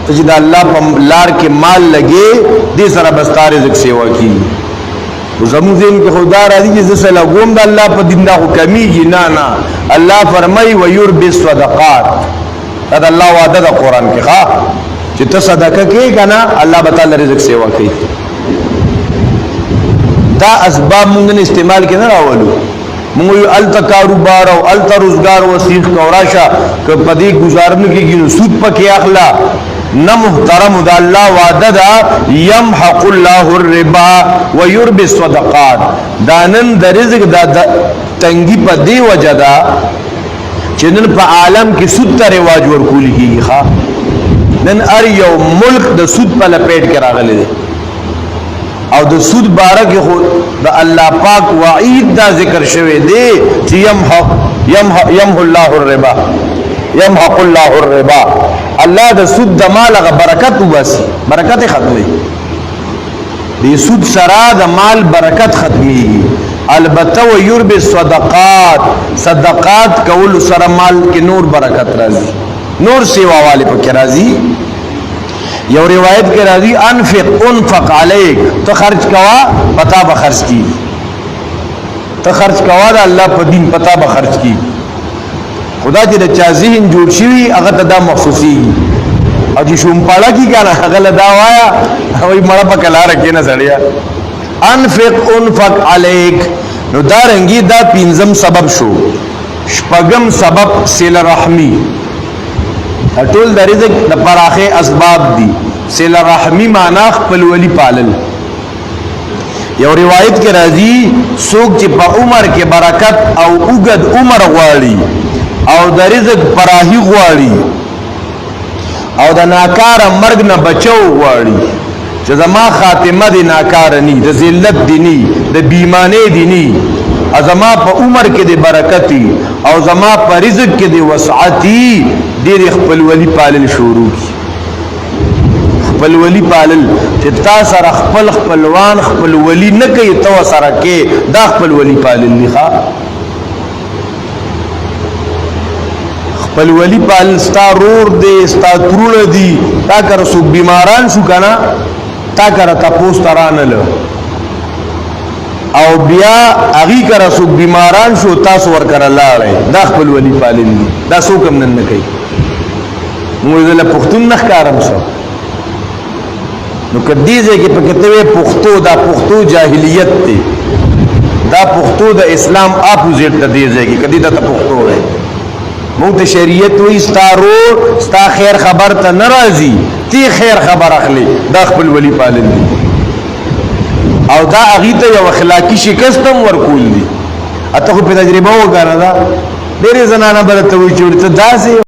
ته چې د الله په لار کې مال لګې دې سره بس تا رزق سیوا کیږي. زموږ ذهن کې خدا راځي چې زه لګوم د الله په دین دا خو کمیږي. نه نه، الله فرمایي ويربي الصدقات. دا د الله وعده د قرآن کې ښه چې ته صدقه کوې که نه الله به تعالی رزق سیوا کوي. دا اسباب مونږ نه استعمال کې نه راولو. مونږ یو الته کاروبار او الته روزګار وسیخ کو راشه که په دې گزاره نه کېږي نو سود پکې اخلا. نه محترم د الله وعده دا يمحق الله الربا ويربي الصدقات. دا نن د رزق دا تنګي په دې وجه ده چې نن په عالم کې سود ته رواج ورکول کېږي. ښه نن هر یو ملک د سود په لپیټ کې راغلی دی او د سود باره کې خو د الله پاک وعید دا ذکر شوی دی چې يمحق الله الربا يمحق الله الربا. الله د سود د مال غ برکت وباسي، برکت ختمي. د سود سره د مال برکت ختمي. البته ويربي الصدقات، صدقات کول سره مال کې نور برکت راځي، نور سیوا والے پکې راځي. یو روایت کې راځي انفق علیک، ته خرج کوا پتا به خرج کی، ته خرج کوا د الله په دین پتا به خرج کی. خدا چې د چا ذهن جوړ شي هغه ته دا محسوسي او چې شوم پاړه کی کنه هغه له دا وایا وای مړه په کلار کې نه سړیا. انفق علیک نو دا رنګي دا پینځم سبب شو. شپږم سبب صله رحمی. ټول د رزق د پراخه اسباب دي. صله رحمی معنا خپل ولی پالل. یو روایت کې راځي څوک چې په عمر کې برکت او اوږد عمر غواړي او د رزق پراخي غواړي او د ناکار مرګ نه بچو غواړي چې زما خاتمه دي ناکار ني، د ذلت دي ني، د بیمانه دي ني، ازما په عمر کې د برکتي او زما په رزق کې د وسعتي ډېر خپل ولی پالل شروع کی. خپل ولی پالل چې تا سره خپل خپلوان خپل ولی نه کوي تو سره کې دا خپل ولی پالل نه ښه. خپل ولی پالل ستا رور دی ستا ترونه دي. تا کر سو بیماران شو کنه تا کر تاسو ترانل او بیا اغي کر سو بیماران شو تاسو ور کر لاړې دا خپل ولی پالل دا سو کم نن نه کوي. موږ له پښتون نه ښکارم شو نو کدی ځکه په کتوې پښتو دا پښتو جاهلیت دی، دا پښتو د اسلام اپوزیټ دی ځکه کدی دا پښتو وای. موږ ته شریعت وې ستارو ستا خیر خبر ته ناراضي تی خیر خبر اخلي دا خپل ولی پالل دي او دا اغي ته یو اخلاقی شکستم ورکول دي. اته په تجربه وګاره دا ډېر زنانه برته وي چې داسې